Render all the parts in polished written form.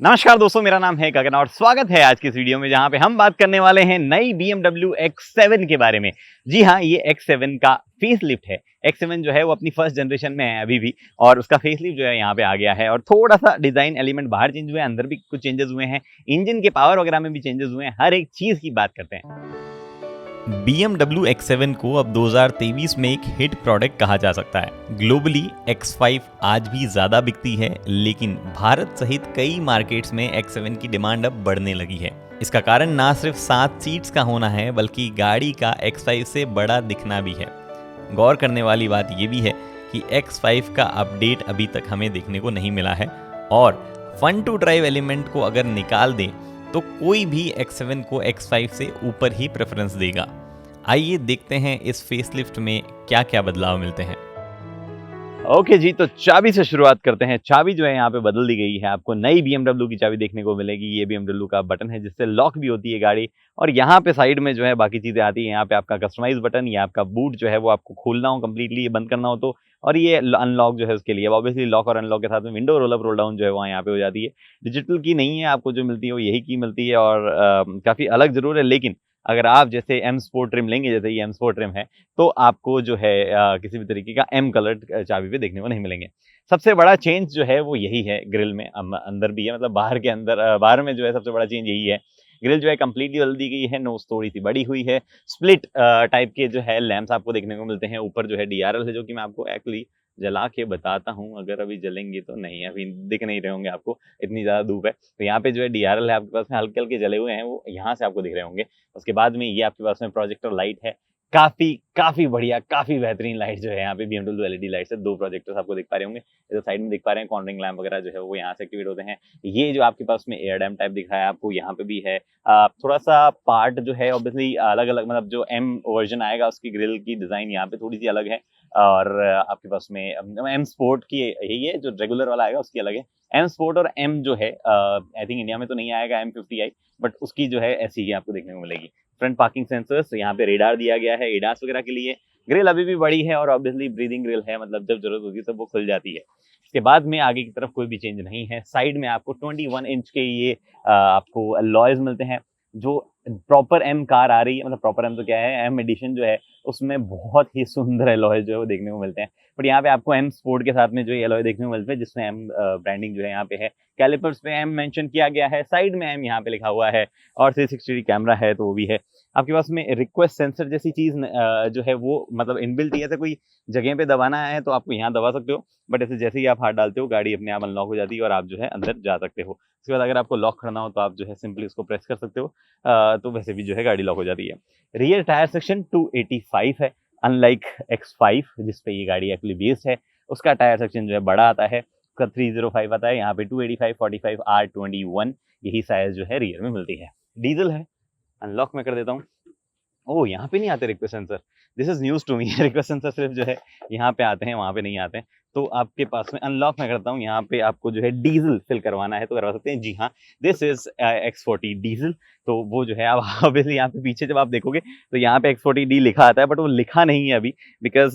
नमस्कार दोस्तों, मेरा नाम है गगन और स्वागत है आज की इस वीडियो में जहां पे हम बात करने वाले हैं नई BMW X7 के बारे में। जी हाँ, ये X7 का फेसलिफ्ट है। X7 जो है वो अपनी फर्स्ट जनरेशन में है अभी भी, और उसका फेसलिफ्ट जो है यहाँ पे आ गया है और थोड़ा सा डिजाइन एलिमेंट बाहर चेंज हुए हैं, अंदर भी कुछ चेंजेस हुए हैं, इंजन के पावर वगैरह में भी चेंजेस हुए हैं। हर एक चीज की बात करते हैं। BMW X7 को अब 2023 में एक हिट प्रोडक्ट कहा जा सकता है। ग्लोबली X5 आज भी ज़्यादा बिकती है, लेकिन भारत सहित कई मार्केट्स में X7 की डिमांड अब बढ़ने लगी है। इसका कारण ना सिर्फ 7 सीट्स का होना है, बल्कि गाड़ी का X5 से बड़ा दिखना भी है। गौर करने वाली बात यह भी है कि X5 का अपडेट अभी तक हमें देखने को नहीं मिला है, और फन टू ड्राइव एलिमेंट को अगर निकाल दें तो कोई भी X7 को X5 से ऊपर ही प्रेफरेंस देगा। आइए देखते हैं इस फेसलिफ्ट में क्या क्या बदलाव मिलते हैं। ओके जी, तो चाबी से शुरुआत करते हैं। चाबी जो है यहाँ पे बदल दी गई है। आपको नई BMW की चाबी देखने को मिलेगी। ये BMW का बटन है जिससे लॉक भी होती है गाड़ी, और यहाँ पे साइड में जो है बाकी चीजें आती है। यहाँ पे आपका कस्टमाइज बटन, या आपका बूट जो है वो आपको खोलना हो कम्प्लीटली, बंद करना हो तो, और ये अनलॉक जो है उसके लिए। ऑब्वियसली लॉक और अनलॉक के साथ में window roll up roll down जो है वहाँ यहाँ पे हो जाती है। डिजिटल की नहीं है, आपको जो मिलती है वो यही की मिलती है, और काफी अलग जरूर है। लेकिन अगर आप जैसे M स्पोर्ट ट्रिम लेंगे, जैसे ये M स्पोर्ट ट्रिम है, तो आपको जो है किसी भी तरीके का M कलर चाबी पे देखने को नहीं मिलेंगे। सबसे बड़ा चेंज जो है वो यही है, ग्रिल में अंदर भी है, मतलब बाहर के अंदर, बाहर में जो है सबसे बड़ा चेंज यही है। ग्रिल जो है कंप्लीटली बदल दी गई है, नोज थोड़ी सी बड़ी हुई है, स्प्लिट टाइप के जो है लैंप्स आपको देखने को मिलते हैं। ऊपर जो है DRL है, जो कि मैं आपको एक्चुअली जला के बताता हूँ, अगर अभी जलेंगे तो। नहीं, अभी दिख नहीं रहे होंगे आपको, इतनी ज़्यादा धूप है। तो यहाँ पे जो है DRL है आपके पास में, हल्के हल्के जले हुए हैं, वो यहाँ से आपको दिख रहे होंगे। उसके बाद में ये आपके पास में प्रोजेक्टर लाइट है, काफी काफी बढ़िया, काफी बेहतरीन लाइट जो है यहाँ पे BMW LED लाइट है। 2 प्रोजेक्टर्स आपको दिख पा रहे होंगे, जो साइड में दिख पा रहे हैं, कॉर्नरिंग लैंप वगैरह जो है वो यहाँ से एक्टिवेट होते हैं। ये जो आपके पास में एयर डैम टाइप दिख रहा है आपको, यहाँ पे भी है। थोड़ा सा पार्ट जो है ऑब्वियसली अलग अलग, मतलब जो M वर्जन आएगा उसकी ग्रिल की डिजाइन यहाँ पे थोड़ी सी अलग है, और आपके पास में M स्पोर्ट की यही है, जो रेगुलर वाला आएगा उसकी अलग है। M स्पोर्ट और M जो है आई थिंक इंडिया में तो नहीं आएगा M50i, बट उसकी जो है ऐसी ही आपको देखने को मिलेगी। फ्रंट पार्किंग सेंसर्स, यहाँ पे रेडार दिया गया है एडास वगैरह के लिए। ग्रिल अभी भी बड़ी है, और ऑब्वियसली ब्रीदिंग ग्रिल है, मतलब जब जरूरत होगी तब वो खुल जाती है। इसके बाद में आगे की तरफ कोई भी चेंज नहीं है। साइड में आपको 21 इंच के ये आपको अलॉयज मिलते हैं, जो प्रॉपर M कार आ रही है, मतलब प्रॉपर M तो क्या है, M एडिशन जो है उसमें बहुत ही सुंदर एलॉय जो है वो देखने को मिलते हैं। बट यहाँ पे आपको M स्पोर्ट के साथ में जो ये एलॉय देखने को मिलते हैं, जिसमें M ब्रांडिंग जो है यहाँ पे है। कैलिपर्स पे M मेंशन किया गया है, साइड में M यहाँ पे लिखा हुआ है, और 360 कैमरा है तो वो भी है। आपके पास में रिक्वेस्ट सेंसर जैसी चीज जो है वो मतलब इनबिल्ट ही है। ऐसे कोई जगह पे दबाना है तो आपको यहाँ दबा सकते हो, बट ऐसे जैसे ही आप हाथ डालते हो गाड़ी अपने आप अनलॉक हो जाती है, और आप जो है अंदर जा सकते हो। उसके बाद अगर आपको लॉक करना हो तो आप जो है सिंपली उसको प्रेस कर सकते हो, तो वैसे भी जो है गाड़ी लॉक हो जाती है। रियर टायर सेक्शन 285 है, अनलाइक X5 जिसपे ये गाड़ी एक्चुअली बेस्ड है। उसका टायर सेक्शन जो है बड़ा आता है, उसका 305 आता है, यहाँ पे 285 45 R21 यही साइज जो है रियर में मिलती है। डीजल है, अनलॉक मैं कर देता हूँ। ओह, यहाँ पे नहीं आते request sensor, this is news to me. Request sensor सिर्फ जो है यहाँ पे आते हैं, वहाँ पे नहीं आते हैं। तो आपके पास में अनलॉक मैं करता हूँ, यहाँ पे आपको जो है डीजल फिल करवाना है तो करवा सकते हैं। जी हाँ, दिस इज X40 डीजल। तो वो जो है आप ऑब्वियसली यहाँ पे पीछे जब आप देखोगे तो यहाँ पे X40D लिखा आता है, बट वो लिखा नहीं है अभी, बिकॉज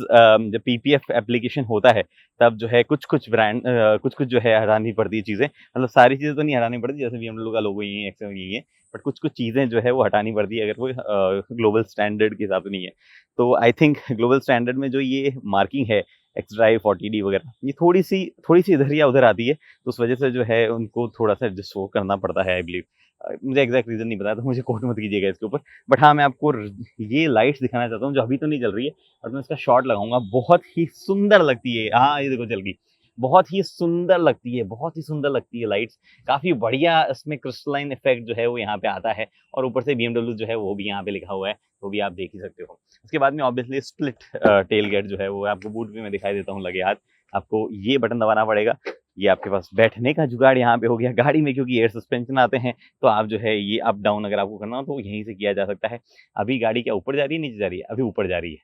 जब PPF एप्लीकेशन होता है तब जो है कुछ कुछ ब्रांड कुछ कुछ जो है हटानी पड़ती है चीज़ें, मतलब सारी चीज़ें तो नहीं हटानी पड़ती, जैसे BMW का लोगो यही है, X7 यही है, बट कुछ कुछ चीज़ें जो है वो हटानी पड़ती है अगर वो ग्लोबल स्टैंडर्ड के हिसाब से नहीं है। तो आई थिंक ग्लोबल स्टैंडर्ड में जो ये मार्किंग है X ड्राइव 40D वगैरह, ये थोड़ी सी इधर या उधर आती है, तो उस वजह से जो है उनको थोड़ा सा एडजस्ट करना पड़ता है आई बिलीव। मुझे एग्जैक्ट रीजन नहीं पता, तो मुझे कोट मत कीजिएगा इसके ऊपर। बट हाँ, मैं आपको ये लाइट्स दिखाना चाहता हूँ जो अभी तो नहीं जल रही है, और मैं इसका शॉट लगाऊंगा। बहुत ही सुंदर लगती है, हाँ ये देखो जल गई। बहुत ही सुंदर लगती है, बहुत ही सुंदर लगती है लाइट्स, काफी बढ़िया इसमें क्रिस्टलाइन इफेक्ट जो है वो यहाँ पे आता है, और ऊपर से BMW जो है वो भी यहाँ पे लिखा हुआ है, वो भी आप देख ही सकते हो। उसके बाद में ऑब्वियसली स्प्लिट टेल गेट जो है वो आपको बूट भी मैं दिखाई देता हूँ लगे हाथ। आपको ये बटन दबाना पड़ेगा, ये आपके पास बैठने का जुगाड़ यहाँ पे हो गया गाड़ी में, क्योंकि एयर सस्पेंशन आते हैं, तो आप जो है ये अप डाउन अगर आपको करना हो तो यहीं से किया जा सकता है। अभी गाड़ी क्या ऊपर जा रही है नीचे जा रही है? अभी ऊपर जा रही है,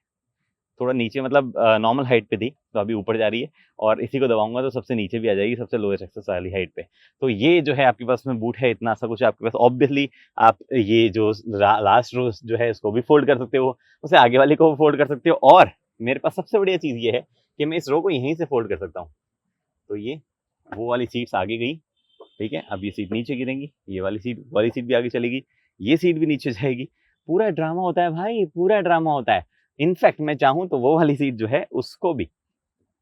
थोड़ा नीचे, मतलब नॉर्मल हाइट पे थी तो अभी ऊपर जा रही है, और इसी को दबाऊंगा तो सबसे नीचे भी आ जाएगी, सबसे लोएस्ट एक्सेस वाली हाइट पे। तो ये जो है आपके पास में बूट है, इतना सा कुछ आपके पास। ऑब्वियसली आप ये जो लास्ट रो जो है इसको भी फोल्ड कर सकते हो, उसे आगे वाले को फोल्ड कर सकते हो, और मेरे पास सबसे बढ़िया चीज़ ये है कि मैं इस रो को यहीं से फोल्ड कर सकता हूँ। तो ये वो वाली सीट्स आगे गई, ठीक है। अब ये सीट नीचे गिरेंगी, ये वाली सीट भी आगे चलेगी, ये सीट भी नीचे जाएगी। पूरा ड्रामा होता है भाई, पूरा ड्रामा होता है। इनफैक्ट मैं चाहूँ तो वो वाली सीट जो है उसको भी,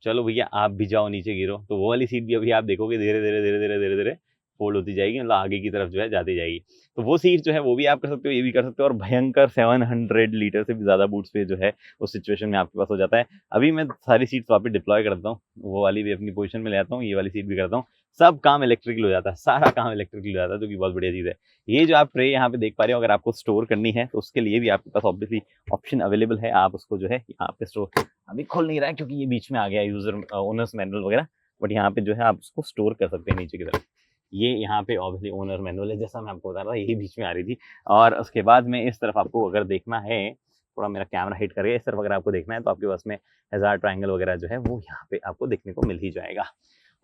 चलो भैया आप भी जाओ नीचे गिरो, तो वो वाली सीट भी अभी आप देखोगे धीरे धीरे धीरे धीरे धीरे धीरे फोल्ड होती जाएगी, मतलब आगे की तरफ जो है जाती जाएगी। तो वो सीट जो है वो भी आप कर सकते हो, ये भी कर सकते हो, और भयंकर 700 लीटर से भी ज़्यादा बूट स्पेस जो है उस सिचुएशन में आपके पास हो जाता है। अभी मैं सारी सीट्स वापस डिप्लॉय करता हूँ, वो वाली भी अपनी पोजीशन में ले आता हूँ, ये वाली सीट भी करता हूँ, सब काम इलेक्ट्रिकल हो जाता है, सारा काम इलेक्ट्रिकल हो जाता है, जो कि बहुत बढ़िया चीज़ है। ये जो आप ट्रे यहाँ पे देख पा रहे हो, अगर आपको स्टोर करनी है तो उसके लिए भी आपके पास ऑब्वियसली ऑप्शन अवेलेबल है। आप उसको जो है यहाँ पे स्टोर, अभी खुल नहीं रहा है क्योंकि ये बीच में आ गया यूजर ओनर्स मैनुअल वगैरह, बट यहाँ पे जो है आप उसको स्टोर कर सकते हैं नीचे की तरफ। ये यहाँ पे ऑब्वियसली ओनर मैनुअल है, जैसा मैं आपको बता रहा था, यही बीच में आ रही थी। और उसके बाद में इस तरफ आपको अगर देखना है, थोड़ा मेरा कैमरा हिट करेगा, इस तरफ अगर आपको देखना है तो आपके पास में हैजार्ड ट्रायंगल वगैरह जो है वो यहाँ पे आपको देखने को मिल ही जाएगा।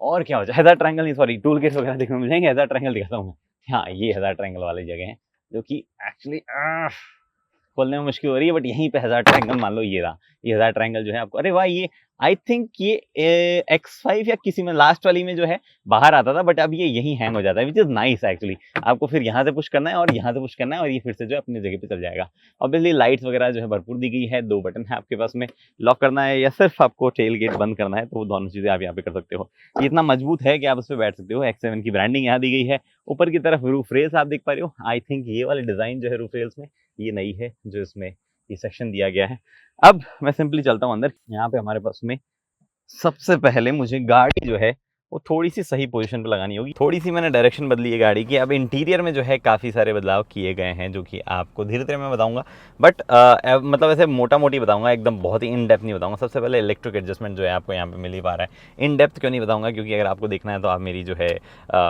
और क्या हो जाए, हैजार्ड ट्रायंगल नहीं, सॉरी, टूल किट्स वगैरह देखने को मिल जाएंगे। हैजार्ड ट्रायंगल दिखाता हूँ मैं, हाँ ये हैजार्ड ट्रायंगल वाली जगह है, जो कि एक्चुअली खोलने में मुश्किल हो रही है, बट यहीं पे हैजार्ड ट्रायंगल मान लो ये रहा, ये हैजार्ड ट्रायंगल जो है आपको, अरे वाह, ये आई थिंक ये X5 या किसी में लास्ट वाली में जो है बाहर आता था, बट अब ये यहीं हैंग हो जाता है, विच इज नाइस एक्चुअली। आपको फिर यहाँ से पुश करना है और यहाँ से पुश करना है और ये फिर से जो है अपनी जगह पे चल जाएगा। ऑब्वियसली लाइट्स वगैरह जो है भरपूर दी गई है, 2 बटन है आपके पास में, लॉक करना है या सिर्फ आपको टेल गेट बंद करना है, तो वो दोनों चीजें आप यहाँ पे कर सकते हो। ये इतना मजबूत है कि आप उस पर बैठ सकते हो। X7 की ब्रांडिंग यहाँ दी गई है। ऊपर की तरफ रूफ रेल्स आप देख पा रहे हो, आई थिंक ये वाली डिजाइन जो है रूफ रेल्स में ये नई है, जो इसमें ये सेक्शन दिया गया है। अब मैं सिंपली चलता हूँ अंदर। यहाँ पे हमारे पास में सबसे पहले मुझे गाड़ी जो है वो थोड़ी सी सही पोजीशन पे लगानी होगी। थोड़ी सी मैंने डायरेक्शन बदली है गाड़ी की। अब इंटीरियर में जो है काफ़ी सारे बदलाव किए गए हैं, जो कि आपको धीरे धीरे मैं बताऊंगा, बट मतलब ऐसे मोटा मोटी बताऊंगा, एकदम बहुत ही इन डेप्थ नहीं बताऊंगा। सबसे पहले इलेक्ट्रिक एडजस्टमेंट जो है आपको यहाँ पे मिल ही पा रहा है। इन डेप्थ क्यों नहीं बताऊंगा, क्योंकि अगर आपको देखना है तो आप मेरी जो है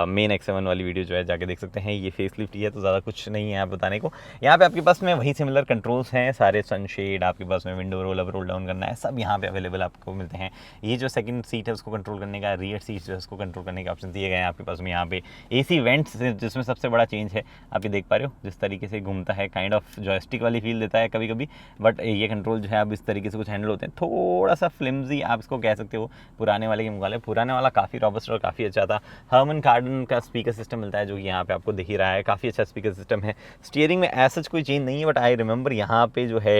मेन X7 वाली वीडियो जो है जाके देख सकते हैं। ये फेसलिफ्ट ही है तो ज़्यादा कुछ नहीं है आप बताने को। यहाँ पे आपके पास में वही सिमिलर कंट्रोल्स हैं सारे, सनशेड आपके पास में, window roll up roll down करना है, सब यहाँ पे अवेलेबल आपको मिलते हैं। ये जो सेकंड सीट है उसको कंट्रोल करने का, रियर सीट जो है उसको कंट्रोल करने का ऑप्शन दिए गए हैं आपके पास में। यहाँ पे एसी वेंट्स, जिसमें सबसे बड़ा चेंज है आप ये देख पा रहे हो, जिस तरीके से घूमता है, काइंड ऑफ जॉयस्टिक वाली फील देता है कभी कभी, बट ये कंट्रोल जो है अब इस तरीके से कुछ हैंडल होते हैं। थोड़ा सा फ्लिम्जी आप इसको कह सकते हो पुराने वाले के मुकाबले। पुराने वाला काफ़ी रॉबस्ट और काफ़ी अच्छा था। हर्मन कार्डन का स्पीकर सिस्टम मिलता है, जो कि यहाँ पे आपको दिख ही रहा है, काफ़ी अच्छा स्पीकर सिस्टम है। स्टीयरिंग में ऐसा कोई चेंज नहीं है, बट आई रिमेंबर यहाँ पे जो है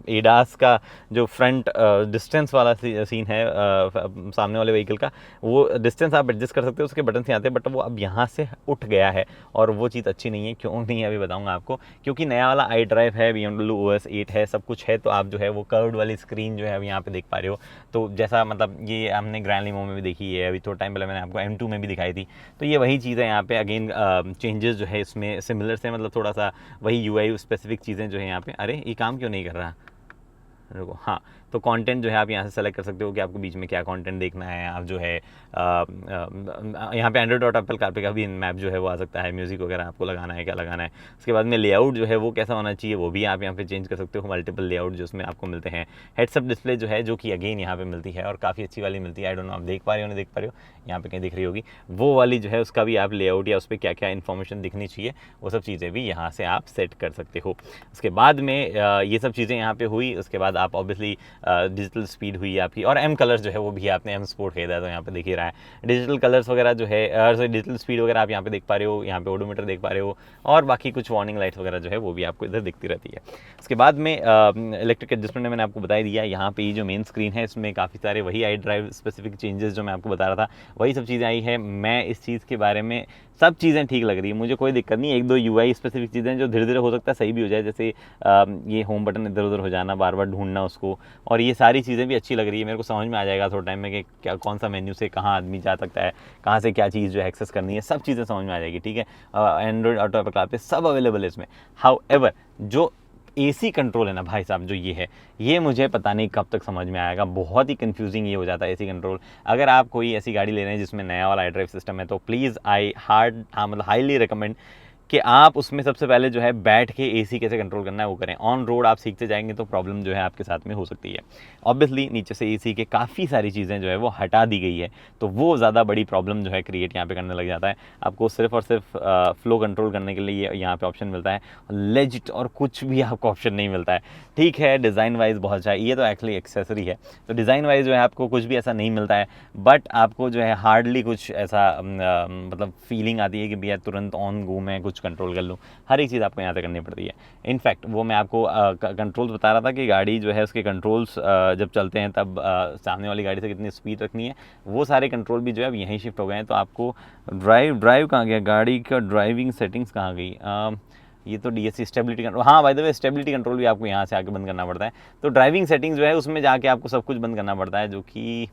एडास का जो फ्रंट डिस्टेंस वाला सीन है सामने वाले व्हीकल का, वो डिस्टेंस आप एडजस्ट कर सकते हो, उसके बटन से आते हैं, बट वो अब यहाँ से उठ गया है और वो चीज़ अच्छी नहीं है। क्यों नहीं है अभी बताऊंगा आपको, क्योंकि नया वाला iDrive है, BMW OS 8 है, सब कुछ है, तो आप जो है वो कर्व्ड वाली स्क्रीन जो है अभी यहाँ पे देख पा रहे हो। तो जैसा मतलब ये हमने ग्रैंड लिमो में भी देखी है, अभी थोड़ा टाइम पहले मैंने आपको M2 में भी दिखाई थी, तो ये वही चीज़ है यहाँ पे। अगेन चेंजेस जो है इसमें सिमिलर से, मतलब थोड़ा सा वही UI स्पेसिफिक चीज़ें जो है यहाँ पे। अरे ये काम क्यों नहीं कर रहा, रुको, हाँ, तो कंटेंट जो है आप यहाँ से सेलेक्ट कर सकते हो कि आपको बीच में क्या कंटेंट देखना है। आप जो है यहाँ पे एंड्रॉइड और एप्पल कारप्ले का भी मैप जो है वो आ सकता है, म्यूजिक वगैरह आपको लगाना है, क्या लगाना है। उसके बाद में लेआउट जो है वो कैसा होना चाहिए वो भी आप यहाँ पे चेंज कर सकते हो। मल्टीपल लेआउट जो उसमें आपको मिलते हैं। हेड्सअप डिस्प्ले जो है, जो कि अगेन यहाँ पे मिलती है और काफ़ी अच्छी वाली मिलती है। आई डोंट नो आप देख पा रहे हो नहीं देख पा रहे हो, यहाँ पे कहीं दिख रही होगी वो वाली जो है, उसका भी आप लेआउट या उस पर क्या क्या इन्फॉर्मेशन दिखनी चाहिए वो सब चीज़ें भी यहाँ से आप सेट कर सकते हो। उसके बाद में ये सब चीज़ें यहाँ पे हुई। उसके बाद आप ऑब्वियसली डिजिटल स्पीड हुई आपकी, और M कलर्स जो है वो भी आपने M स्पोर्ट खरीदा है तो यहाँ पे दिख ही रहा है। डिजिटल कलर्स वगैरह जो है, डिजिटल स्पीड वगैरह आप यहाँ पे देख पा रहे हो, यहाँ पे ओडोमीटर देख पा रहे हो, और बाकी कुछ वार्निंग लाइट्स वगैरह जो है वो भी आपको इधर दिखती रहती है। उसके बाद में इलेक्ट्रिक एडजस्टमेंट में मैंने आपको बता दिया। यहाँ पे ये जो मेन स्क्रीन है इसमें काफ़ी सारे वही iDrive स्पेसिफिक चेंजेस जो मैं आपको बता रहा था वही सब चीज़ें आई है। मैं इस चीज़ के बारे में, सब चीज़ें ठीक लग रही है, मुझे कोई दिक्कत नहीं। 1-2 UI स्पेसिफिक चीज़ें जो धीरे धीरे हो सकता है सही भी हो जाए, जैसे ये होम बटन इधर उधर हो जाना, बार बार ढूंढना उसको, और ये सारी चीज़ें भी अच्छी लग रही है। मेरे को समझ में आ जाएगा थोड़ा टाइम में कि क्या कौन सा मेन्यू से कहाँ आदमी जा सकता है, कहाँ से क्या चीज़ जो है एक्सेस करनी है, सब चीज़ें समझ में आ जाएगी, ठीक है। एंड्रॉइड ऑटो एप्पल कारप्ले सब अवेलेबल है इसमें। हाउएवर जो AC कंट्रोल है ना भाई साहब, जो ये है, ये मुझे पता नहीं कब तक समझ में आएगा। बहुत ही कंफ्यूजिंग ये हो जाता है AC कंट्रोल। अगर आप कोई ऐसी गाड़ी ले रहे हैं जिसमें नया वाला iDrive सिस्टम है, तो प्लीज़ मतलब हाईली रिकमेंड कि आप उसमें सबसे पहले जो है बैठ के एसी कैसे कंट्रोल करना है वो करें। ऑन रोड आप सीखते जाएंगे तो प्रॉब्लम जो है आपके साथ में हो सकती है। ऑब्वियसली नीचे से एसी के काफ़ी सारी चीज़ें जो है वो हटा दी गई है, तो वो ज़्यादा बड़ी प्रॉब्लम जो है क्रिएट यहाँ पे करने लग जाता है। आपको सिर्फ और सिर्फ फ्लो कंट्रोल करने के लिए यहाँ पे ऑप्शन मिलता है, लेजिट और कुछ भी आपको ऑप्शन नहीं मिलता है। ठीक है, डिज़ाइन वाइज बहुत अच्छा है, ये तो एक्चुअली एक्सेसरी है, तो डिज़ाइन वाइज जो है आपको कुछ भी ऐसा नहीं मिलता है, बट आपको जो है हार्डली कुछ ऐसा मतलब फीलिंग आती है कि भैया तुरंत ऑन गो मैं कुछ कंट्रोल कर लूँ। हर एक चीज़ आपको यहाँ से करनी पड़ती है। इनफैक्ट वो मैं आपको कंट्रोल्स बता रहा था कि गाड़ी जो है उसके कंट्रोल्स जब चलते हैं तब सामने वाली गाड़ी से कितनी स्पीड रखनी है, वो सारे कंट्रोल भी जो है अब यहीं शिफ्ट हो गए हैं। तो आपको ड्राइव कहाँ गया, गाड़ी का ड्राइविंग सेटिंग्स कहाँ गई, ये तो डीएससी स्टेबिलिटी कंट्रोल, हाँ by the way stability control भी आपको यहाँ से आके बंद करना पड़ता है। तो ड्राइविंग सेटिंग्स जो है उसमें जाके आपको सब कुछ बंद करना पड़ता है, जो कि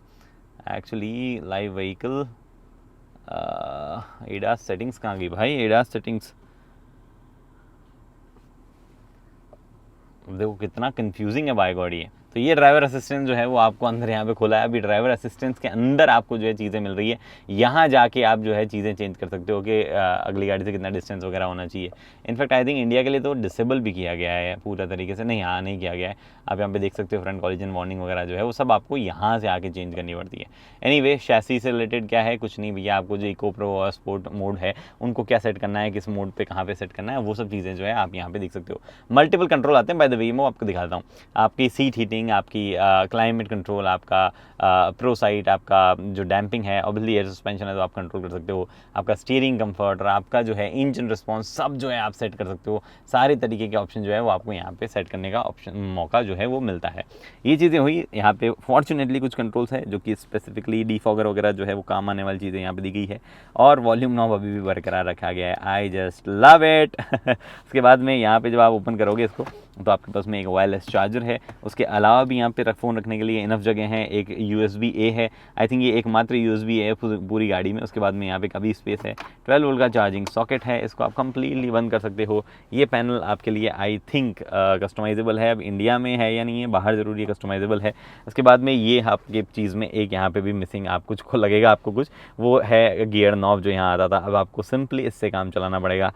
actually live vehicle ADAS settings कहाँ गई भाई, एडास सेटिंग्स देखो कितना कंफ्यूजिंग है बाय गॉड ये। तो ये ड्राइवर असिस्टेंट जो है वो आपको अंदर यहाँ पे खुला है। अभी ड्राइवर असिस्टेंट के अंदर आपको जो है चीज़ें मिल रही है, यहाँ जाके आप जो है चीज़ें चेंज कर सकते हो कि अगली गाड़ी से कितना डिस्टेंस वगैरह होना चाहिए। इनफैक्ट आई थिंक इंडिया के लिए तो डिसेबल भी किया गया है पूरा तरीके से, नहीं हाँ नहीं किया गया है। आप यहाँ पे देख सकते हो फ्रंट कॉलिजन वार्निंग वगैरह जो है वो सब आपको यहाँ से आके चेंज करनी पड़ती है। एनीवे शैसी से रिलेटेड क्या है, कुछ नहीं भैया, आपको जो इको प्रो और स्पोर्ट मोड है उनको क्या सेट करना है, किस मोड पे कहाँ पे सेट करना है, वो सब चीज़ें जो है आप यहाँ पे देख सकते हो। मल्टीपल कंट्रोल आते हैं बाय द वे, मैं आपको दिखाता हूँ। आपकी सीट हीटिंग, आपकी क्लाइमेट कंट्रोल, आपका प्रो साइट, आपका जो डैम्पिंग है, ऑब्वियसली एयर सस्पेंशन है तो आप कंट्रोल कर सकते हो, आपका स्टीयरिंग कंफर्ट और आपका जो है इंजन रिस्पॉन्स सब जो है आप सेट कर सकते हो। सारे तरीके के ऑप्शन जो है वो आपको यहाँ पे सेट करने का ऑप्शन मौका जो है वो मिलता है। ये चीज़ें हुई यहाँ पे। फॉर्चुनेटली कुछ कंट्रोल्स है जो कि स्पेसिफिकली डीफॉगर वगैरह जो है वो काम आने वाली चीज़ें यहाँ पे दी गई है, और वॉल्यूम नॉब अभी भी बरकरार रखा गया है। I just love it. उसके बाद में यहाँ पे जब आप ओपन करोगे इसको तो आपके पास में एक वायरलेस चार्जर है, उसके अलावा भी यहाँ पे फ़ोन रखने के लिए इनफ जगह है। एक USB A है, आई थिंक ये एकमात्र USB है पूरी गाड़ी में। उसके बाद में यहाँ पे काफ़ी स्पेस है। 12 वोल्ट का चार्जिंग सॉकेट है, इसको आप कंप्लीटली बंद कर सकते हो। ये पैनल आपके लिए आई थिंक कस्टमाइजेबल है, अब इंडिया में है या नहीं है, बाहर ज़रूर ये कस्टमाइजेबल है। उसके बाद में ये आपके चीज़ में एक यहाँ पे भी मिसिंग आप कुछ को लगेगा आपको कुछ, वो है गियर नॉब जो यहाँ आता था, अब आपको सिंपली इससे काम चलाना पड़ेगा।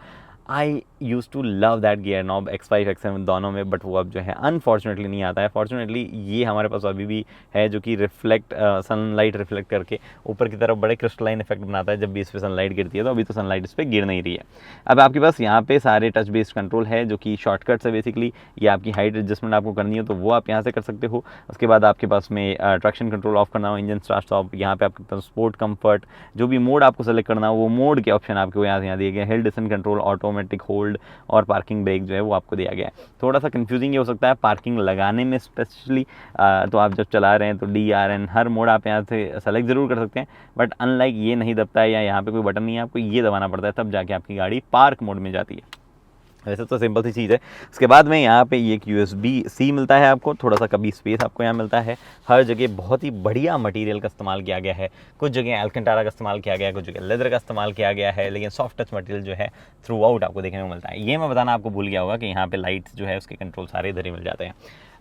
I used to love that gear knob X5 X7 दोनों में, बट वो अब जो है अनफॉर्चुनेटली नहीं आता है। फॉर्चुनेटली ये हमारे पास अभी भी है जो कि रिफ्लेक्ट सनलाइट रिफ्लेक्ट करके ऊपर की तरफ बड़े क्रिस्टलाइन इफेक्ट बनाता है जब भी इस पर सनलाइट गिरती है। तो अभी तो सनलाइट इस पर गिर नहीं रही है। अब आपके पास यहाँ पे सारे टच बेस्ड कंट्रोल है जो कि शॉर्टकट्स है बेसिकली। ये आपकी हाइट एडजस्टमेंट आपको करनी हो तो वो आप यहाँ से कर सकते हो। उसके बाद आपके पास में ट्रैक्शन कंट्रोल ऑफ करना हो, इंजन स्टार्ट स्टॉप, यहाँ पे आपके पास स्पोर्ट कंफर्ट, जो भी मोड आपको सेलेक्ट करना हो वो मोड के ऑप्शन आपको यहाँ से यहाँ दिए गए। Hill descent control, automatic hold और पार्किंग ब्रेक जो है वो आपको दिया गया है। थोड़ा सा कंफ्यूजिंग ये हो सकता है पार्किंग लगाने में स्पेशली, तो आप जब चला रहे हैं तो DRN हर मोड आप यहाँ से सेलेक्ट जरूर कर सकते हैं, बट अनलाइक ये नहीं दबता है या यहाँ पे कोई बटन नहीं है, आपको ये दबाना पड़ता है तब जाके आपकी गाड़ी पार्क मोड में जाती है। वैसे तो सिंपल सी चीज़ है। उसके बाद में यहाँ पे ये एक USB-C मिलता है आपको, थोड़ा सा कभी स्पेस आपको यहाँ मिलता है। हर जगह बहुत ही बढ़िया मटेरियल का इस्तेमाल किया गया है, कुछ जगह एल्केंटारा का इस्तेमाल किया गया है, कुछ जगह लेदर का इस्तेमाल किया गया है, लेकिन सॉफ्ट टच मटेरियल जो है थ्रू आउट आपको देखने को मिलता है। ये मैं बताना आपको भूल गया होगा कि यहाँ पे लाइट्स जो है उसके कंट्रोल सारे इधर ही मिल जाते हैं।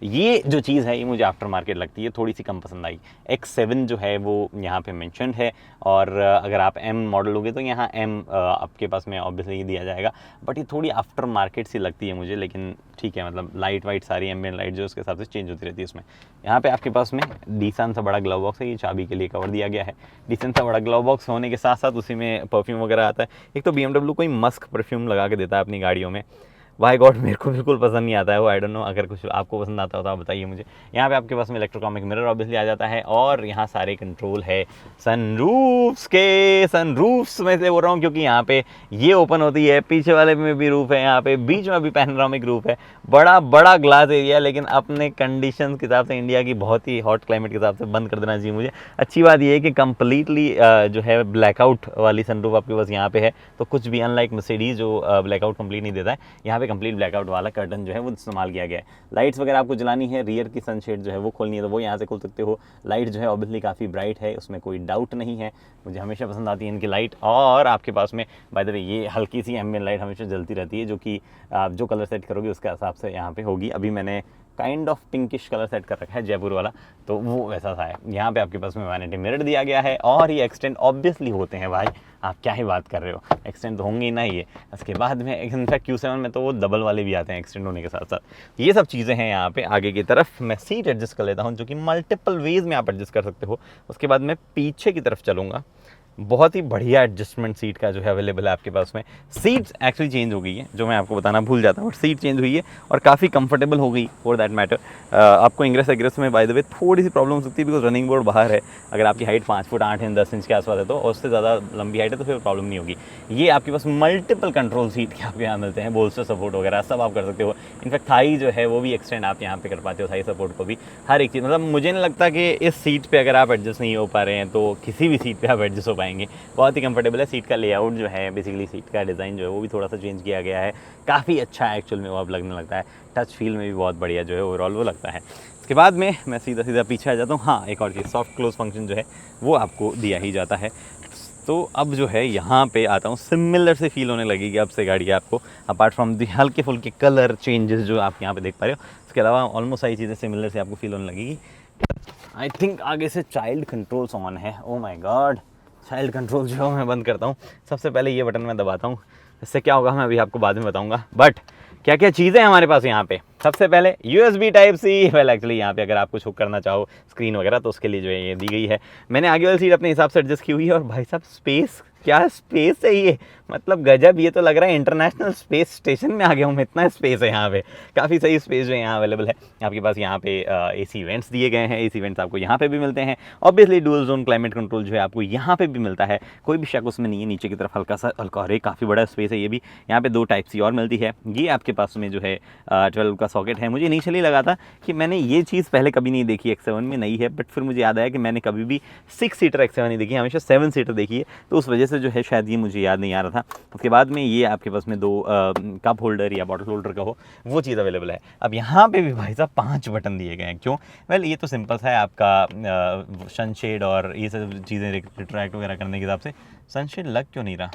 ये जो चीज़ है ये मुझे आफ्टर मार्केट लगती है, थोड़ी सी कम पसंद आई। X7 जो है वो यहाँ पे मेंशन्ड है, और अगर आप M मॉडल लोगे तो यहाँ M आपके पास में ऑब्वियसली दिया जाएगा, बट ये थोड़ी आफ्टर मार्केट सी लगती है मुझे। लेकिन ठीक है, मतलब लाइट वाइट सारी एम्बिएंट लाइट जो उसके हिसाब से चेंज होती रहती है इसमें। यहाँ पे आपके पास में डिसेंट सा बड़ा ग्लव बॉक्स है, ये चाबी के लिए कवर दिया गया है। डिसेंट सा बड़ा ग्लव बॉक्स होने के साथ साथ उसी में परफ्यूम वगैरह आता है। एक तो BMW कोई मस्क परफ्यूम लगा के देता है अपनी गाड़ियों में, वाई गॉड मेरे को बिल्कुल पसंद नहीं आता है वो, आई डोंट नो, अगर कुछ आपको पसंद आता हो तो आप बताइए मुझे। यहाँ पे आपके पास में इलेक्ट्रोकॉमिक मिरर ऑब्वियसली आ जाता है, और यहाँ सारे कंट्रोल है सनरूफ्स के। सनरूफ्स में से बोल रहा हूँ क्योंकि यहाँ पे ये ओपन होती है, पीछे वाले में भी रूफ है, यहाँ पे बीच में भी पैनोरामिक रूफ है, बड़ा बड़ा ग्लास एरिया, लेकिन अपने कंडीशन के हिसाब से इंडिया की बहुत ही हॉट क्लाइमेट के हिसाब से बंद कर देना चाहिए मुझे। अच्छी बात ये है कि कम्प्लीटली जो है ब्लैकआउट वाली सनरूफ आपके पास यहाँ पे है, तो कुछ भी अनलाइक मर्सिडीज जो ब्लैकआउट कंप्लीट नहीं देता है, यहाँ पे कंप्लीट ब्लैकआउट वाला कर्टन जो है वो इस्तेमाल किया गया है। लाइट्स वगैरह आपको जलानी है, रियर की सनशेड जो है वो खोलनी है तो वो यहाँ से खोल सकते हो। लाइट जो है ऑब्वियसली काफ़ी ब्राइट है, उसमें कोई डाउट नहीं है, मुझे हमेशा पसंद आती है इनकी लाइट। और आपके पास में बाय द वे ये हल्की सी एम्बिएंट लाइट हमेशा जलती रहती है, जो कि आप जो कलर सेट करोगे उसके हिसाब से यहाँ पे होगी। अभी मैंने kind of pinkish colour set कर रखा है जयपुर वाला, तो वो वैसा सा है। यहाँ पे आपके पास में वैनिटी मिरर दिया गया है और ये एक्सटेंड ऑब्वियसली होते हैं भाई, आप क्या ही बात कर रहे हो, एक्सटेंड तो होंगे ही ना ये। उसके बाद में इनफैक्ट Q7 में तो वो डबल वाले भी आते हैं एक्सटेंड होने के साथ साथ। ये सब चीज़ें हैं यहाँ पे। आगे की तरफ मैं सीट एडजस्ट कर लेता हूँ, जो कि मल्टीपल वेज में आप एडजस्ट कर सकते हो। उसके बाद मैं पीछे की तरफ चलूँगा, बहुत ही बढ़िया एडजस्टमेंट सीट का जो है अवेलेबल है आपके पास में। सीट्स एक्चुअली चेंज हो गई है, जो मैं आपको बताना भूल जाता हूँ, बट सीट चेंज हुई है और काफ़ी कंफर्टेबल हो गई फॉर दैट मैटर। आपको इंग्रेस एग्रेस में बाय द वे थोड़ी सी प्रॉब्लम हो सकती है, बिकॉज रनिंग बोर्ड बाहर है। अगर आपकी हाइट 5 फुट 8 इंच 10 इंच के आसपास है तो, और उससे ज़्यादा लंबी हाइट है तो फिर प्रॉब्लम नहीं होगी। ये आपके पास मल्टीपल कंट्रोल सीट के आपके यहाँ मिलते हैं, बोल्स्टर सपोर्ट वगैरह सब आप कर सकते हो। इनफैक्ट थाई जो है वो भी एक्सटेंड आप यहाँ पे कर पाते हो, थाई सपोर्ट को भी, हर एक चीज़। मतलब मुझे नहीं लगता कि इस सीट पे अगर आप एडजस्ट नहीं हो पा रहे हैं तो किसी भी सीट पे आप एडजस्ट हो पाएंगे। बहुत ही कंफर्टेबल है। सीट का लेआउट जो है, बेसिकली सीट का डिज़ाइन जो है वो भी थोड़ा सा चेंज किया गया है, काफ़ी अच्छा है एक्चुअल में वो अब लगने लगता है। टच फील में भी बहुत बढ़िया जो है ओवरऑल वो लगता है। उसके बाद में मैं सीधा पीछे आ जाता हूँ। हाँ, एक और चीज़, सॉफ्ट क्लोज फंक्शन जो है वो आपको दिया ही जाता है। तो अब जो है यहाँ पे आता हूँ, सिमिलर से फील होने लगेगी अब से गाड़ी आपको, अपार्ट फ्रॉम दी हल्के फुल्के कलर चेंजेस जो आप यहाँ पे देख पा रहे हो। उसके अलावा ऑलमोस्ट सारी चीज़ें सिमिलर से आपको फील होने लगेगी। आई थिंक आगे से चाइल्ड कंट्रोल्स ऑन है। Oh my God, child control जो है मैं बंद करता हूँ। सबसे पहले ये बटन मैं दबाता हूँ, इससे क्या होगा मैं अभी आपको बाद में बताऊँगा। बट क्या क्या चीज़ें हैं हमारे पास यहाँ पे, सबसे पहले USB Type-C। वेल एक्चुअली यहाँ पे अगर आप कुछ हुक करना चाहो स्क्रीन वगैरह तो उसके लिए जो है ये दी गई है। मैंने आगे वाली सीट अपने हिसाब से एडजस्ट की हुई है। और भाई साहब स्पेस, क्या स्पेस है ये, मतलब गजब। ये तो लग रहा है इंटरनेशनल स्पेस स्टेशन में आ गया हूँ मैं, इतना स्पेस है यहाँ पे। काफ़ी सही स्पेस जो है यहाँ अवेलेबल है। आपके पास यहाँ पे AC वेंट्स दिए गए हैं, AC वेंट्स आपको यहाँ पे भी मिलते हैं। Obviously dual zone climate control जो है आपको यहाँ पे भी मिलता है, कोई भी शक उसमें नहीं है। नीचे की तरफ हल्का सा अरे काफ़ी बड़ा स्पेस है ये भी। यहाँ पे 2 Type-C और मिलती है। ये आपके पास में जो है 12 का सॉकेट है। मुझे इनिशियली लगा था कि मैंने ये चीज़ पहले कभी नहीं देखी, X7 में नहीं है, बट फिर मुझे याद आया कि मैंने कभी भी 6 सीटर X7 नहीं देखी, हमेशा 7 सीटर देखी है, तो उस वजह से जो है शायद ये मुझे याद नहीं आ रहा था। उसके बाद में ये आपके पास में 2 कप होल्डर या बॉटल होल्डर का हो वो चीज़ अवेलेबल है। अब यहाँ पे भी भाई साहब 5 बटन दिए गए हैं। क्यों? वेल ये तो सिंपल सा है, आपका सनशेड और ये सब चीज़ें रिट्रैक्ट वगैरह करने के हिसाब से। सनशेड लग क्यों नहीं रहा?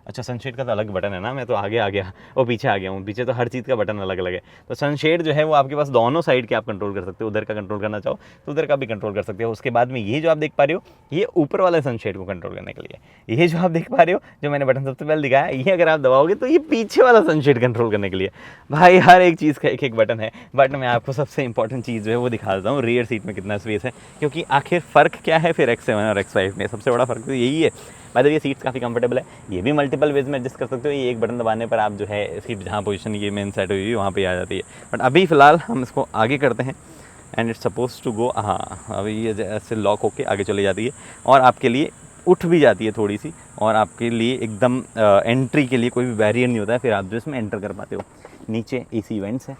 अच्छा, सनशेड का तो अलग बटन है ना, मैं तो आगे आ गया और पीछे आ गया हूँ। पीछे तो हर चीज़ का बटन अलग अलग है। तो सनशेड जो है वो आपके पास दोनों साइड के आप कंट्रोल कर सकते हो, उधर का कंट्रोल करना चाहो तो उधर का भी कंट्रोल कर सकते हो। उसके बाद में ये जो आप देख पा रहे हो, ये ऊपर वाले सनशेड को कंट्रोल करने के लिए। ये जो आप देख पा रहे हो, जो मैंने बटन सबसे पहले दिखाया, ये अगर आप दबाओगे तो ये पीछे वाला सनशेड कंट्रोल करने के लिए। भाई हर एक चीज़ का एक एक बटन है। बट मैं आपको सबसे इंपॉर्टेंट चीज़ जो है वो दिखा देता हूँ, रियर सीट में कितना स्पेस है। क्योंकि आखिर फ़र्क क्या है फिर X7 और X5 में, सबसे बड़ा फ़र्क तो यही है। बाय द वे ये सीट्स काफ़ी कंफर्टेबल है, ये भी मल्टीपल वेज में एडजस्ट कर सकते हो। ये एक बटन दबाने पर आप जो है सीट जहाँ पोजीशन ये मेन सेट हुई है वहाँ पे आ जाती है। बट अभी फ़िलहाल हम इसको आगे करते हैं and it's suppose to go. हाँ, अभी ये ऐसे लॉक होके आगे चली जाती है और आपके लिए उठ भी जाती है थोड़ी सी, और आपके लिए एकदम एंट्री के लिए कोई भी बैरियर नहीं होता है, फिर आप जो इसमें एंटर कर पाते हो। नीचे AC वेंट्स है,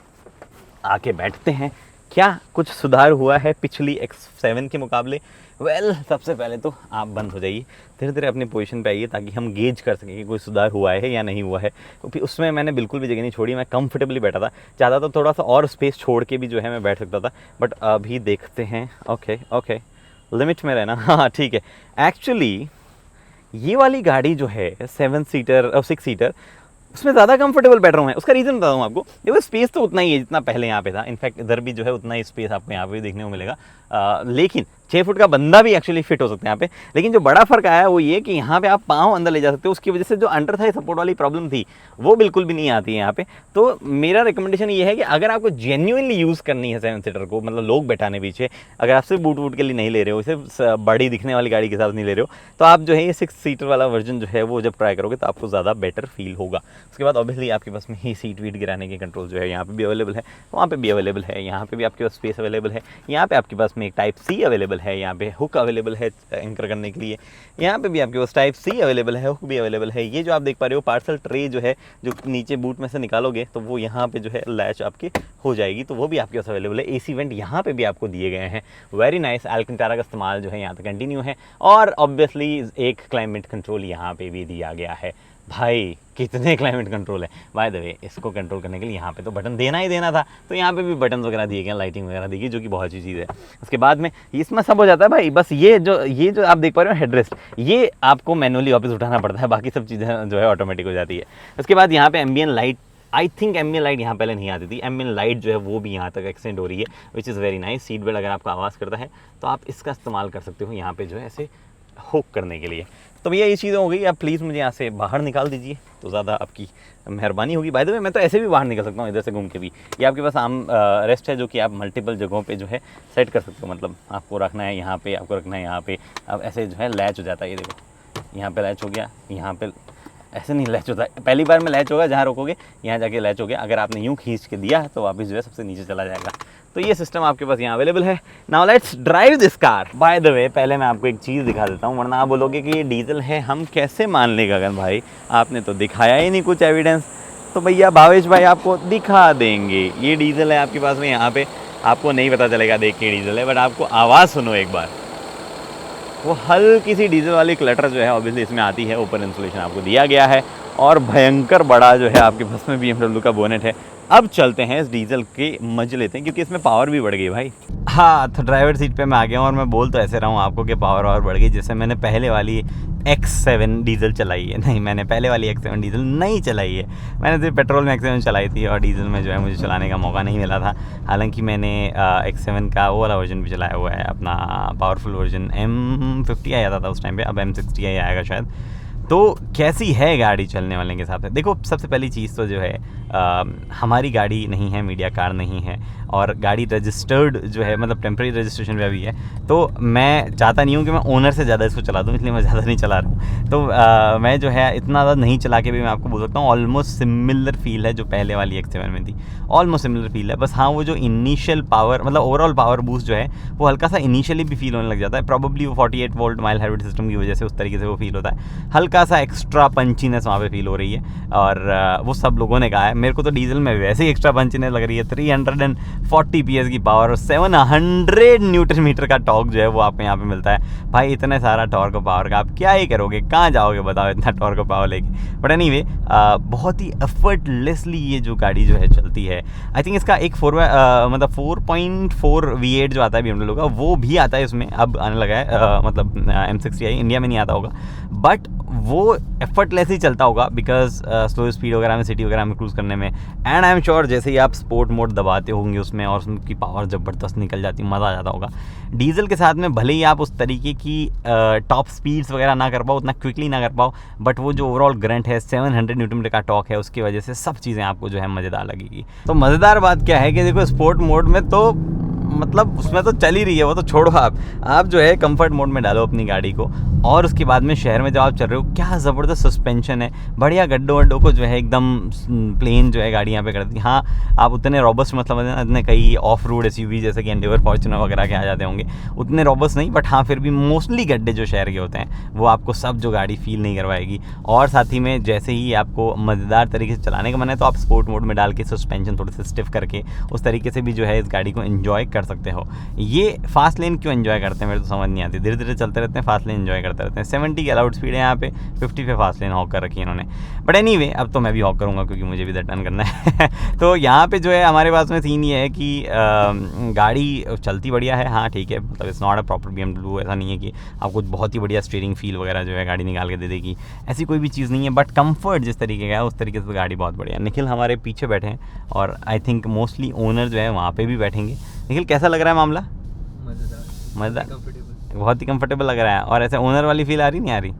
आके बैठते हैं। क्या कुछ सुधार हुआ है पिछली X7 के मुकाबले? वेल सबसे पहले तो आप बंद हो जाइए, धीरे धीरे अपनी पोजीशन पे आइए ताकि हम गेज कर सकें कि कोई सुधार हुआ है या नहीं हुआ है। क्योंकि उसमें मैंने बिल्कुल भी जगह नहीं छोड़ी, मैं कंफर्टेबली बैठा था। चाहता तो थोड़ा सा और स्पेस छोड़ के भी जो है मैं बैठ सकता था, बट अभी देखते हैं। ओके लिमिट में रहना। हाँ ठीक है। एक्चुअली ये वाली गाड़ी जो है 7 सीटर और 6 सीटर, उसमें ज़्यादा कंफर्टेबल बैठ रहा हूँ मैं। उसका रीज़न बताता हूँ आपको। देखो स्पेस तो उतना ही है जितना पहले यहाँ पे था। इनफैक्ट इधर भी जो है उतना ही स्पेस आपको यहाँ पे भी देखने को मिलेगा। लेकिन 6 फुट का बंदा भी एक्चुअली फिट हो सकते हैं यहाँ पे। लेकिन जो बड़ा फर्क आया है वो ये कि यहाँ पे आप पाँव अंदर ले जा सकते हो। उसकी वजह से जो अंडर थाई सपोर्ट वाली प्रॉब्लम थी वो बिल्कुल भी नहीं आती है यहाँ पे। तो मेरा रिकमेंडेशन ये है कि अगर आपको जेन्युइनली यूज़ करनी है 7 सीटर को, मतलब लोग बैठाने पीछे, अगर आप सिर्फ बूट वूट के लिए नहीं ले रहे हो, इसे बड़ी दिखने वाली गाड़ी के साथ नहीं ले रहे हो, तो आप जो है ये 6 सीटर वाला वर्जन जो है वो जब ट्राई करोगे तो आपको ज़्यादा बेटर फील होगा। उसके बाद ऑब्वियसली आपके पास में ही सीट वीट गिराने के कंट्रोल जो है यहाँ पे भी अवेलेबल है, वहाँ पे भी अवेलेबल है। यहाँ पे भी आपके पास स्पेस अवेलेबल है। यहाँ पे आपके पास में एक Type-C अवेलेबल है, यहाँ पे हुक अवेलेबल है एंकर करने के लिए। यहाँ पे भी आपके पास Type-C अवेलेबल है, हुक भी अवेलेबल है। ये जो आप देख पा रहे हो पार्सल ट्रे जो है, जो नीचे बूट में से निकालोगे तो वो यहाँ पे जो है लैच आपकी हो जाएगी, तो वो भी आपके पास अवेलेबल है। AC वेंट यहाँ पे भी आपको दिए गए हैं। Very nice. एल्कंटारा का इस्तेमाल जो है यहाँ पे कंटिन्यू है, और ऑब्वियसली एक क्लाइमेट कंट्रोल यहाँ पे भी दिया गया है। भाई कितने क्लाइमेट कंट्रोल है। बाय द वे इसको कंट्रोल करने के लिए यहाँ पे तो बटन देना ही देना था, तो यहाँ पे भी बटन वगैरह दिए गए, लाइटिंग वगैरह दी गई, जो कि बहुत अच्छी चीज़ है। उसके बाद में इसमें सब हो जाता है भाई। बस ये जो आप देख पा रहे हो हेडरेस्ट, ये आपको मैनुअली वापस उठाना पड़ता है, बाकी सब चीज़ें जो है ऑटोमेटिक हो जाती है। उसके बाद यहाँ पे एम्बियन लाइट आई थिंक एम्बियन लाइट यहाँ पहले नहीं आती थी, एम्बियन लाइट जो है वो भी यहाँ तक एक्सटेंड हो रही है, which is very nice. Seat belt अगर आपको आवाज़ करता है तो आप इसका इस्तेमाल कर सकते हो यहाँ पे जो है ऐसे हुक करने के लिए। तो भैया ये चीज़ें हो गई, आप प्लीज़ मुझे यहाँ से बाहर निकाल दीजिए तो ज़्यादा आपकी मेहरबानी होगी। बाय द वे मैं तो ऐसे भी बाहर निकल सकता हूँ इधर से घूम के भी, ये आपके पास आम रेस्ट है जो कि आप मल्टीपल जगहों पे जो है सेट कर सकते हो। मतलब आपको रखना है यहाँ पे, आपको रखना है यहाँ पे, अब ऐसे जो है लैच हो जाता है। ये देखो यहाँ पे लैच हो गया, यहाँ पे ऐसे नहीं लैच होता है, पहली बार में लैच होगा, जहाँ रोकोगे यहाँ जाके लैच हो गया। अगर आपने यूँ खींच के दिया तो वापस जो है सबसे नीचे चला जाएगा। तो ये सिस्टम आपके पास यहाँ अवेलेबल है। Now let's drive this car. By the way पहले मैं आपको एक चीज़ दिखा देता हूँ, वरना आप बोलोगे कि ये डीजल है, हम कैसे मान लें गगन भाई, आपने तो दिखाया ही नहीं कुछ एविडेंस। तो भैया भावेश भाई आपको दिखा देंगे, ये डीजल है आपके पास में यहाँ पे, आपको नहीं पता चलेगा देख के डीजल है, बट आपको आवाज़ सुनो एक बार, वो हल्की सी डीजल वाली क्लटर जो है ऑब्वियसली इसमें आती है। ओपन इंसुलेशन आपको दिया गया है और भयंकर बड़ा जो है आपके पास में BMW का बोनेट है। अब चलते हैं इस डीजल के मजे लेते हैं, क्योंकि इसमें पावर भी बढ़ गई भाई। हाँ, तो ड्राइवर सीट पे मैं आ गया हूँ और मैं बोल तो ऐसे रहा हूँ आपको कि पावर और बढ़ गई। जैसे मैंने पहले वाली X7 डीजल चलाई है, नहीं मैंने पहले वाली X7 डीजल नहीं चलाई है, मैंने सिर्फ पेट्रोल में X7 चलाई थी और डीजल में जो है मुझे चलाने का मौका नहीं मिला था। हालांकि मैंने X7 का वो वाला वर्जन भी चलाया हुआ है, अपना पावरफुल वर्जन M50 आया था उस टाइम पे, अब M60 आएगा शायद। तो कैसी है गाड़ी चलने वाले के हिसाब से? देखो सबसे पहली चीज़ तो जो है हमारी गाड़ी नहीं है, मीडिया कार नहीं है, और गाड़ी रजिस्टर्ड जो है मतलब टेम्प्रेरी रजिस्ट्रेशन पे भी है। तो मैं चाहता नहीं हूँ कि मैं ओनर से ज़्यादा इसको चला दूँ, इसलिए मैं ज़्यादा नहीं चला रहा हूँ। तो मैं जो है इतना ज़्यादा नहीं चला के भी मैं आपको बोल सकता हूँ ऑलमोस्ट सिमिलर फील है जो पहले वाली X7 में थी, ऑलमोस्ट सिमिलर फील है। बस हाँ, वो जो इनिशियल पावर मतलब ओवरऑल पावर बूस्ट जो है वो हल्का सा इनिशियली भी फील होने लग जाता है। प्रॉब्ली वो 48 वोल्ट माइल हाइब्रिड सिस्टम की वजह से उस तरीके से वो फील होता है, हल्का सा एक्स्ट्रा पंचीनेस वहाँ पे फील हो रही है। और वो सब लोगों ने कहा है, मेरे को तो डीजल में वैसे ही एक्स्ट्रा पंचीनेस लग रही है। 340 PS की पावर और 700 न्यूटन मीटर का टॉर्क जो है वो आपको यहाँ पे मिलता है। भाई इतने सारा टॉर्क और पावर का आप क्या ही करोगे, कहाँ जाओगे बताओ इतना टॉर्क और पावर लेके। बट एनीवे बहुत ही एफर्टलेसली ये जो गाड़ी जो है चलती है। आई थिंक इसका एक 4.4 V8 जो आता है BMW का वो भी आता है इसमें, अब आने लगा है। मतलब M60 इंडिया में नहीं आता होगा, बट वो एफर्टलेस ही चलता होगा बिकॉज स्लो स्पीड वगैरह में, सिटी वगैरह में क्रूज़ करने में। एंड आई एम श्योर जैसे ही आप स्पोर्ट मोड दबाते होंगे उसमें और उसकी पावर ज़बरदस्त निकल जाती, मज़ा आ जाता होगा। डीजल के साथ में भले ही आप उस तरीके की टॉप स्पीड्स वगैरह ना कर पाओ, उतना क्विकली ना कर पाओ, बट वो जो ओवरऑल ग्रंट है 700 न्यूटन मीटर का टॉर्क है, उसकी वजह से सब चीज़ें आपको जो है मज़ेदार लगेगी। तो मज़ेदार बात क्या है कि देखो स्पोर्ट मोड में तो मतलब उसमें तो चल ही रही है, वो तो छोड़ो। आप जो है कंफर्ट मोड में डालो अपनी गाड़ी को, और उसके बाद में शहर में जब आप चल रहे हो, क्या ज़बरदस्त सस्पेंशन है, बढ़िया गड्ढों वड्ढों को जो है एकदम प्लेन जो है गाड़ी यहाँ पे करती है। हाँ, आप उतने रॉबस्ट मतलब इतने कई ऑफ रोड SUV जैसे कि एंडेवर, फॉर्च्यूनर वगैरह के आ जाते होंगे, उतने रॉबस्ट नहीं, बट हाँ फिर भी मोस्टली गड्ढे जो शहर के होते हैं वो आपको सब जो गाड़ी फील नहीं करवाएगी। और साथ ही में जैसे ही आपको मज़ेदार तरीके से चलाने का मन है तो आप स्पोर्ट मोड में डाल के सस्पेंशन थोड़े से स्टिफ करके उस तरीके से भी जो है इस गाड़ी को एंजॉय कर सकते हो। ये फास्ट लेन क्यों एंजॉय करते हैं मेरे तो समझ नहीं आती, धीरे धीरे चलते रहते हैं, फास्ट लेन एंजॉय करते रहते हैं। 70 की अलाउड स्पीड है यहाँ पे, 50 पे फास्ट लेन हॉक कर रखी है इन्होंने। बट एनीवे अब तो मैं भी हॉक करूँगा क्योंकि मुझे भी रिटर्न करना है। तो यहाँ पे जो है हमारे पास में सीन ये है कि गाड़ी चलती बढ़िया है, हाँ ठीक है, मतलब it's not a proper BMW। ऐसा नहीं है कि आपको बहुत ही बढ़िया स्टीयरिंग फील वगैरह जो है गाड़ी निकाल के दे देगी, ऐसी कोई भी चीज़ नहीं है। बट कंफर्ट जिस तरीके का है उस तरीके से गाड़ी बहुत बढ़िया है। निखिल हमारे पीछे बैठे हैं और आई थिंक मोस्टली ओनर जो है वहाँ पे भी बैठेंगे। निखिल कैसा लग रहा है मामला? मज़ेदार, बहुत ही कंफर्टेबल लग रहा है। और ऐसे ओनर वाली फील आ रही नहीं आ रही?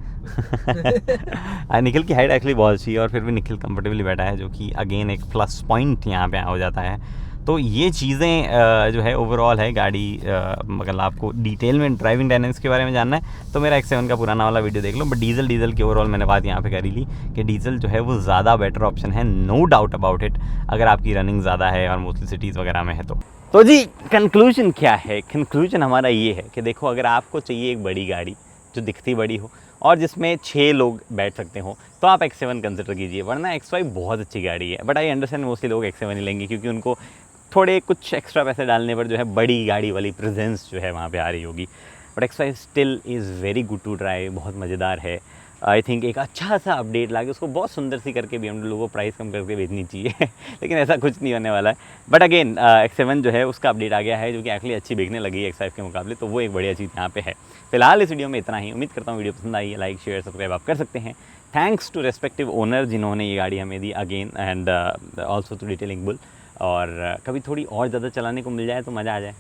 निखिल की हाइट एक्चुअली बहुत अच्छी है और फिर भी निखिल कंफर्टेबली बैठा है, जो कि अगेन एक प्लस पॉइंट यहाँ पे हो जाता है। तो ये चीज़ें जो है ओवरऑल है गाड़ी। अगर आपको डिटेल में ड्राइविंग डायनेमिक्स के बारे में जानना है तो मेरा X7 का पुराना वाला वीडियो देख लो। बट डीजल की ओवरऑल मैंने बात यहाँ पे करी ली कि डीजल जो है वो ज़्यादा बेटर ऑप्शन है, नो डाउट अबाउट इट, अगर आपकी रनिंग ज़्यादा है और मोस्टली सिटीज़ वगैरह में है तो जी कंक्लूजन क्या है? कंक्लूजन हमारा ये है कि देखो, अगर आपको चाहिए एक बड़ी गाड़ी जो दिखती बड़ी हो और जिसमें 6 लोग बैठ सकते हो तो आप X7 कंसिडर कीजिए, वरना X5 बहुत अच्छी गाड़ी है। बट आई अंडरस्टैंड मोस्टली लोग X7 ही लेंगे क्योंकि उनको थोड़े कुछ एक्स्ट्रा पैसे डालने पर जो है बड़ी गाड़ी वाली प्रेजेंस जो है वहाँ पे आ रही होगी। But X5 still is very good to drive, बहुत मज़ेदार है। आई थिंक एक अच्छा सा अपडेट ला के उसको बहुत सुंदर सी करके BMW को प्राइस कम करके बेचनी चाहिए लेकिन ऐसा कुछ नहीं होने वाला है। बट अगेन X7 जो है उसका अपडेट आ गया है, जो कि एक्चुअली अच्छी बिकने लगी है X5 के मुकाबले, तो वो एक बढ़िया चीज़ यहाँ पे है। फिलहाल इस वीडियो में इतना ही। उम्मीद करता हूँ वीडियो पसंद आई है। लाइक शेयर सब्सक्राइब आप कर सकते हैं। थैंक्स टू रेस्पेक्टिव ओनर जिन्होंने ये गाड़ी हमें दी again, and also to Detailing Bull. और कभी थोड़ी और ज़्यादा चलाने को मिल जाए तो मज़ा आ जाए।